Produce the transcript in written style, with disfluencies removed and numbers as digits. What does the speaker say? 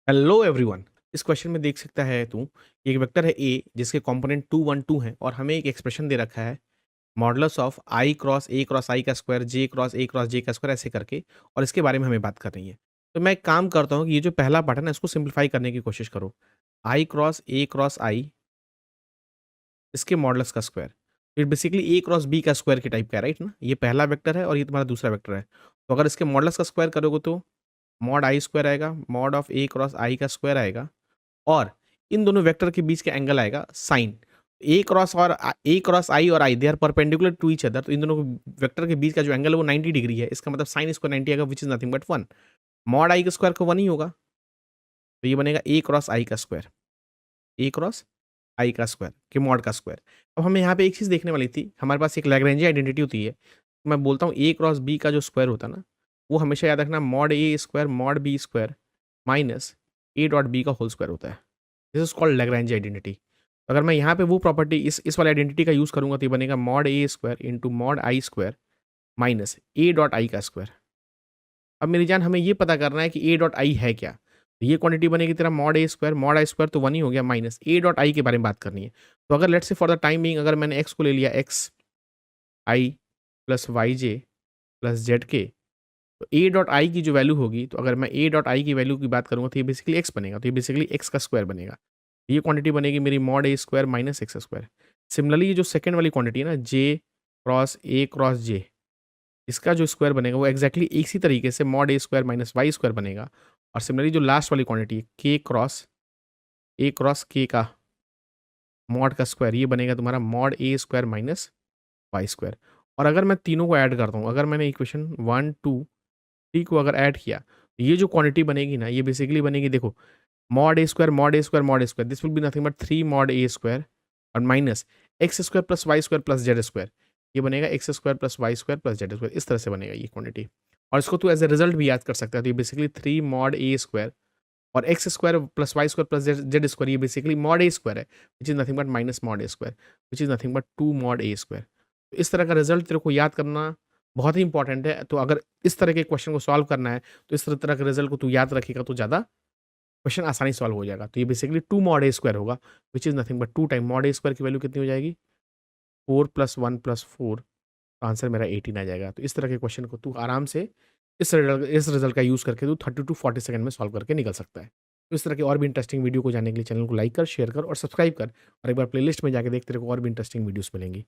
Hello everyone. इस question में देख सकता है तू कि एक वेक्टर है ए जिसके कंपोनेंट 2 1 2 हैं और हमें एक एक्सप्रेशन दे रखा है मॉडुलस ऑफ आई क्रॉस आई का स्क्वायर जे क्रॉस जे का स्क्वायर ऐसे करके, और इसके बारे में हमें बात करनी है। तो मैं एक काम करता हूँ कि ये जो पहला पार्ट है ना, इसको सिंप्लीफाई करने की कोशिश करो। आई क्रॉस आई इसके मॉडुलस का स्क्वायर, फिर बेसिकली ए क्रॉस बी का स्क्वायर के टाइप का है, राइट ना। ये पहला वेक्टर है और ये तुम्हारा दूसरा वेक्टर है। तो अगर इसके मॉडुलस का स्क्वायर करोगे तो मॉड आई स्क्वायर आएगा, मॉड ऑफ ए क्रॉस आई का स्क्वायर आएगा, और इन दोनों वेक्टर के बीच का एंगल आएगा साइन। ए क्रॉस आई और I they are perpendicular to each other, तो इन दोनों वेक्टर के बीच का जो एंगल है वो 90 डिग्री है। इसका मतलब साइन इसको 90 आएगा, विच इज नथिंग बट 1। मॉड आई का स्क्वायर का 1 ही होगा, तो ये बनेगा ए क्रॉस आई का स्क्वायर, ए क्रॉस आई का स्क्वायर के मॉड का स्क्वायर। अब हमें यहाँ पे एक चीज़ देखने वाली थी, हमारे पास एक लैग्रेंज आइडेंटिटी होती है। मैं बोलता हूँ ए क्रॉस बी का जो स्क्वायर होता है ना, वो हमेशा याद रखना mod A square mod b square minus a dot b का होल स्क्वायर होता है। This is called Lagrange identity. अगर मैं यहाँ पे वो प्रॉपर्टी इस वाले आइडेंटिटी का यूज़ करूँगा तो ये बनेगा mod A square into mod I square minus a dot I का स्क्वायर। अब मेरी जान, हमें ये पता करना है कि ए डॉट आई है क्या। तो ये क्वांटिटी बनेगी तेरा मॉड आई स्क्वायर तो 1 ही हो गया, माइनस ए डॉट आई के बारे में बात करनी है। तो अगर let's say for the time being अगर मैंने एक्स को ले लिया एक्स आई प्लस वाई जे प्लस जेड के, तो ए डॉट आई की जो वैल्यू होगी, तो अगर मैं ए डॉट आई की वैल्यू की बात करूँगा तो ये बेसिकली एक्स बनेगा, तो ये बेसिकली एक्स का स्क्वायर बनेगा। ये क्वांटिटी बनेगी मेरी मॉड ए square minus X square. Similarly ये जो सेकंड वाली क्वांटिटी है ना, जे क्रॉस जे, इसका जो स्क्वायर बनेगा वो एक्जैक्टली इसी तरीके से मॉड ए स्क्वायर माइनस वाई स्क्वायर बनेगा। और सिमिलरली जो लास्ट वाली क्वांटिटी है के क्रॉस के का मॉड का स्क्वायर, ये बनेगा तुम्हारा मॉड ए स्क्वायर माइनस वाई स्क्वायर। और अगर मैं तीनों को ऐड करता हूँ, अगर मैंने इक्वेशन 1 2 3 को अगर ऐड किया, तो ये जो क्वांटिटी बनेगी ना, ये बेसिकली बनेगी, देखो, mod A square this will be nothing but 3 mod A square और minus X square plus Y square plus Z square. ये बनेगा X square plus Y square plus Z square, इस तरह से बनेगा ये क्वांटिटी। और इसको तू एज ए रिजल्ट भी याद कर सकता है। तो ये बेसिकली 3 मॉड ए स्क्वायर और x square plus Y square plus Z square, ये बेसिकली मॉड ए स्क्वायर है, which is nothing but minus mod A square, which is nothing but 2 mod A square. तो इस तरह का रिजल्ट तेरे को याद करना बहुत ही इंपॉर्टेंट है। तो अगर इस तरह के क्वेश्चन को सॉल्व करना है, तो इस तरह के रिजल्ट को तू याद रखेगा तो ज़्यादा क्वेश्चन आसानी सॉल्व हो जाएगा। तो ये बेसिकली 2 मॉड ए स्क्वायर होगा, विच is nothing but 2 time mod A square की वैल्यू कितनी हो जाएगी, 4 प्लस 1 प्लस 4, आंसर मेरा 18 आ जाएगा। तो इस तरह के क्वेश्चन को तू आराम से इस रिजल्ट का यूज़ करके तू 30 टू 40 सेकंड में सॉल्व करके निकल सकता है। तो इस तरह के और भी इंटरेस्टिंग वीडियो को जानने के लिए चैनल को लाइक कर, शेयर कर और सब्सक्राइब कर, और एक बार प्लेलिस्ट में जाके देख, तेरे को और भी इंटरेस्टिंग वीडियोस मिलेंगी।